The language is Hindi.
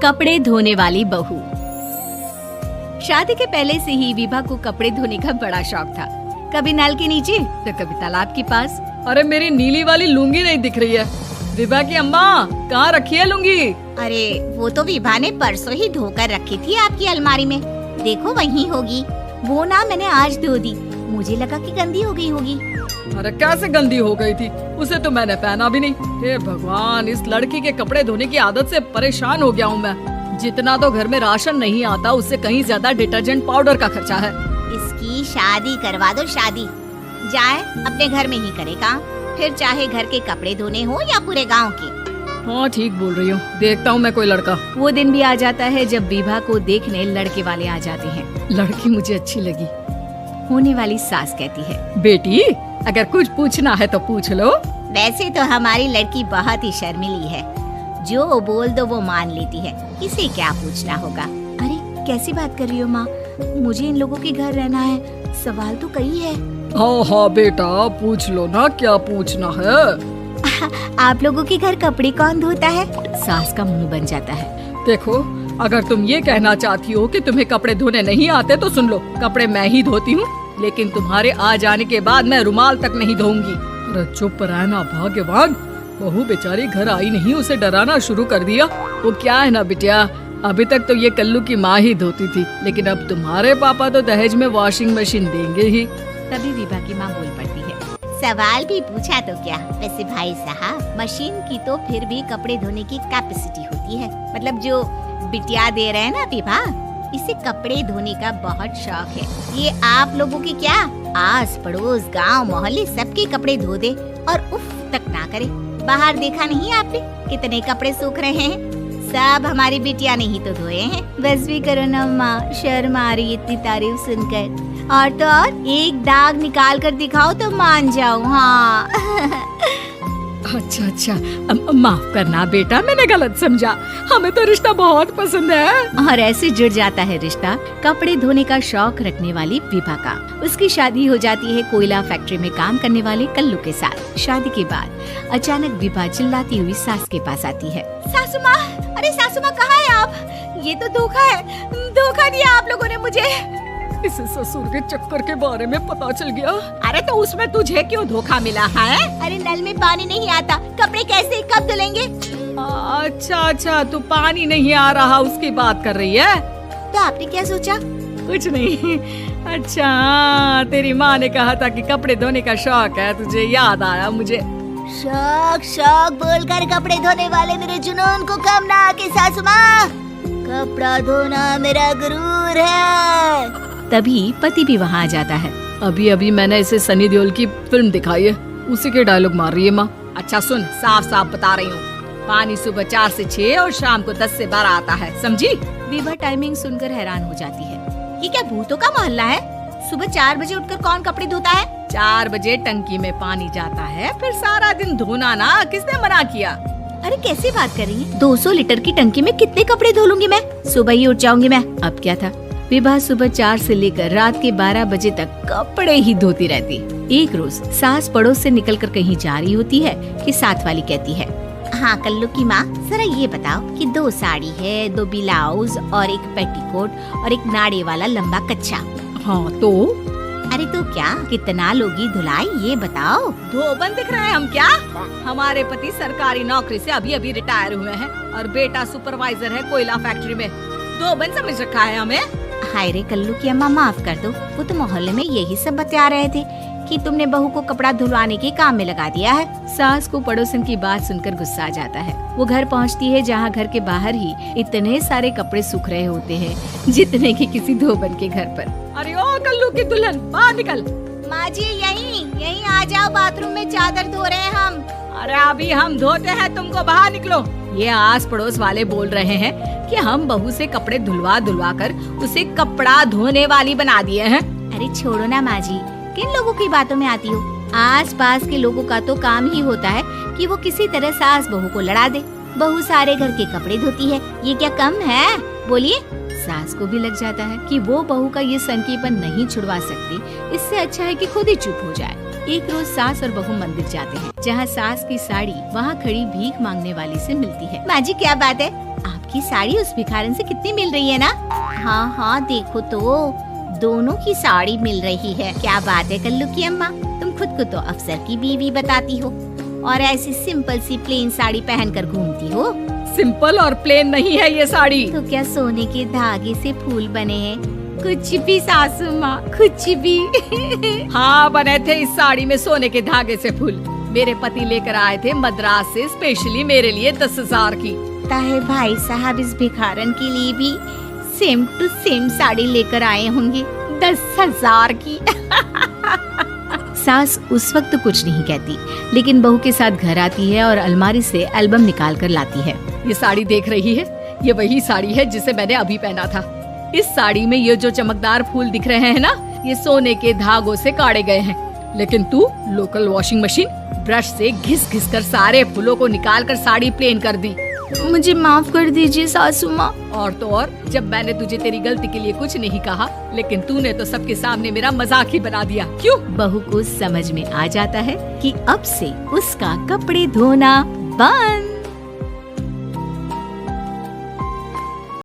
कपड़े धोने वाली बहू। शादी के पहले से ही विभा को कपड़े धोने का बड़ा शौक था। कभी नल के नीचे तो कभी तालाब के पास। अरे मेरी नीली वाली लुंगी नहीं दिख रही है। विभा की अम्मा कहाँ रखी है लुंगी? अरे वो तो विभा ने परसों ही धोकर रखी थी आपकी अलमारी में। देखो वहीं होगी। वो ना मैंने आज धो दी, मुझे लगा कि गंदी हो गई होगी। अरे कैसे गंदी हो गई थी? उसे तो मैंने पहना भी नहीं। हे भगवान, इस लड़की के कपड़े धोने की आदत से परेशान हो गया हूँ मैं। जितना तो घर में राशन नहीं आता, उससे कहीं ज्यादा डिटर्जेंट पाउडर का खर्चा है। इसकी शादी करवा दो, शादी जाए अपने घर में ही करेगा, फिर चाहे घर के कपड़े धोने हो या पूरे गांव के। हाँ ठीक बोल रही हूँ, देखता हूँ मैं कोई लड़का। वो दिन भी आ जाता है जब विभा को देखने लड़के वाले आ जाते हैं। लड़की मुझे अच्छी लगी। होने वाली सास कहती है, बेटी अगर कुछ पूछना है तो पूछ लो। वैसे तो हमारी लड़की बहुत ही शर्मीली है, जो बोल दो वो मान लेती है, इसे क्या पूछना होगा। अरे कैसी बात कर रही हो माँ, मुझे इन लोगों के घर रहना है, सवाल तो कई है। हाँ हाँ बेटा पूछ लो ना, क्या पूछना है। आप लोगों के घर कपड़े कौन धोता है? सास का मुंह बन जाता है। देखो अगर तुम ये कहना चाहती हो कि तुम्हें कपड़े धोने नहीं आते तो सुन लो, कपड़े मैं ही धोती हूँ, लेकिन तुम्हारे आ जाने के बाद मैं रुमाल तक नहीं धोऊंगी। अरे चुप रहना भाग्यवान, बहू बेचारी घर आई नहीं, उसे डराना शुरू कर दिया। वो क्या है ना बिटिया, अभी तक तो ये कल्लू की माँ ही धोती थी, लेकिन अब तुम्हारे पापा तो दहेज में वॉशिंग मशीन देंगे ही। तभी विभा की माँ बोल पड़ती है, सवाल भी पूछा तो क्या। वैसे भाई साहब, मशीन की तो फिर भी कपड़े धोने की कैपेसिटी होती है। मतलब जो बिटिया दे रहे हैं ना विभा, इसे कपड़े धोने का बहुत शौक है। ये आप लोगों के क्या, आस पड़ोस गांव मोहल्ले सबके कपड़े धो दे और उफ तक ना करे। बाहर देखा नहीं आपने कितने कपड़े सूख रहे हैं? सब हमारी बिटिया ने ही तो धोए हैं। बस भी करो ना माँ, शर्म आ रही इतनी तारीफ सुनकर। और तो और एक दाग निकाल कर दिखाओ तो मान जाऊँ। हाँ अच्छा माफ करना बेटा, मैंने गलत समझा। हमें तो रिश्ता बहुत पसंद है। और ऐसे जुड़ जाता है रिश्ता कपड़े धोने का शौक रखने वाली विभा का। उसकी शादी हो जाती है कोयला फैक्ट्री में काम करने वाले कल्लू के साथ। शादी के बाद अचानक विभा चिल्लाती हुई सास के पास आती है। सासू माँ, अरे सासू माँ कहाँ है आप? ये तो धोखा है, धोखा दिया आप लोगों ने मुझे। इसे ससुर के चक्कर के बारे में पता चल गया। अरे तो उसमें तुझे क्यों धोखा मिला है? अरे नल में पानी नहीं आता, कपड़े कैसे कब धुलेंगे? अच्छा तू पानी नहीं आ रहा उसकी बात कर रही है। तो आपने क्या सोचा? कुछ नहीं। अच्छा तेरी माँ ने कहा था कि कपड़े धोने का शौक है, तुझे याद आया मुझे। शौक बोलकर कपड़े धोने वाले मेरे जुनून को कम ना आके सासू माँ, कपड़ा धोना मेरा गुरूर है। तभी पति भी वहाँ आ जाता है। अभी मैंने इसे सनी देओल की फिल्म दिखाई है, उसी के डायलॉग मार रही है माँ। अच्छा सुन, साफ बता रही हूँ, पानी सुबह 4 से 6 और शाम को 10 से 12 आता है, समझी? विभा टाइमिंग सुनकर हैरान हो जाती है। ये क्या भूतों का मोहल्ला है? सुबह 4 बजे उठकर कौन कपड़े धोता है? 4 बजे टंकी में पानी जाता है, फिर सारा दिन धोना ना, किसने मना किया? अरे कैसी बात कर रही है? 200 लीटर की टंकी में कितने कपड़े धो लूंगी मैं? सुबह ही उठ जाऊंगी मैं। अब क्या था, विभा सुबह 4 से लेकर रात के 12 बजे तक कपड़े ही धोती रहती। एक रोज सास पड़ोस से निकलकर कहीं जा रही होती है कि साथ वाली कहती है, हाँ कल्लू की माँ, जरा ये बताओ कि 2 साड़ी है, 2 ब्लाउज और एक पेटीकोट और एक नाड़े वाला लंबा कच्चा। हाँ तो? अरे तो क्या, कितना लोगी धुलाई ये बताओ। धोबन दिख रहे हैं हम क्या? हमारे पति सरकारी नौकरी से अभी रिटायर हुए हैं और बेटा सुपरवाइजर है कोयला फैक्ट्री में। धोबन समझ रखा है हमें? हाय रे कल्लू की अम्मा, माफ कर दो, वो तो मोहल्ले में यही सब बता रहे थे कि तुमने बहू को कपड़ा धुलवाने के काम में लगा दिया है। सास को पड़ोसन की बात सुनकर गुस्सा आ जाता है। वो घर पहुंचती है जहां घर के बाहर ही इतने सारे कपड़े सूख रहे होते हैं जितने कि किसी धोबन के घर पर। अरे ओ कल्लू की दुल्हन, बाहर निकल। माँ जी यहीं आ जाओ, बाथरूम में चादर धो रहे हैं हम। अरे अभी हम धोते हैं, तुमको बाहर निकलो। ये आस पड़ोस वाले बोल रहे हैं कि हम बहू से कपड़े धुलवा कर उसे कपड़ा धोने वाली बना दिए हैं। अरे छोड़ो ना माँ जी, किन लोगों की बातों में आती हो? आस पास के लोगों का तो काम ही होता है कि वो किसी तरह सास बहू को लड़ा दे। बहू सारे घर के कपड़े धोती है, ये क्या कम है? बोलिए। सास को भी लग जाता है कि वो बहू का ये संकीपन नहीं छुड़वा सकती, इससे अच्छा है कि खुद ही चुप हो जाए। एक रोज सास और बहू मंदिर जाते हैं, जहाँ सास की साड़ी वहाँ खड़ी भीख मांगने वाली से मिलती है। माँ जी क्या बात है? आपकी की साड़ी उस भिखारन से कितनी मिल रही है ना। हाँ हाँ देखो तो दोनों की साड़ी मिल रही है। क्या बात है कल्लू की अम्मा, तुम खुद को तो अफसर की बीवी बताती हो और ऐसी सिंपल सी प्लेन साड़ी पहनकर घूमती हो। सिंपल और प्लेन नहीं है ये साड़ी। तो क्या सोने के धागे से फूल बने हैं? कुछ भी सासू माँ, कुछ भी। हाँ बने थे इस साड़ी में सोने के धागे से फूल। मेरे पति लेकर आए थे मद्रास से स्पेशली मेरे लिए 10,000 की। ताहे भाई साहब इस भिखारन के लिए भी सेम टू सेम साड़ी लेकर आए होंगे 10,000 की। सास उस वक्त तो कुछ नहीं कहती, लेकिन बहू के साथ घर आती है और अलमारी से एल्बम निकाल कर लाती है। ये साड़ी देख रही है, ये वही साड़ी है जिसे मैंने अभी पहना था। इस साड़ी में ये जो चमकदार फूल दिख रहे हैं ना, ये सोने के धागों से काटे गए हैं। लेकिन तू लोकल वॉशिंग मशीन ब्रश से घिस घिस कर सारे फूलों को निकाल कर साड़ी प्लेन कर दी। मुझे माफ कर दीजिए सासू माँ। और तो और, जब मैंने तुझे तेरी गलती के लिए कुछ नहीं कहा, लेकिन तूने तो सबके सामने मेरा मजाक ही बना दिया। क्यों? बहू को समझ में आ जाता है कि अब से उसका कपड़े धोना बंद।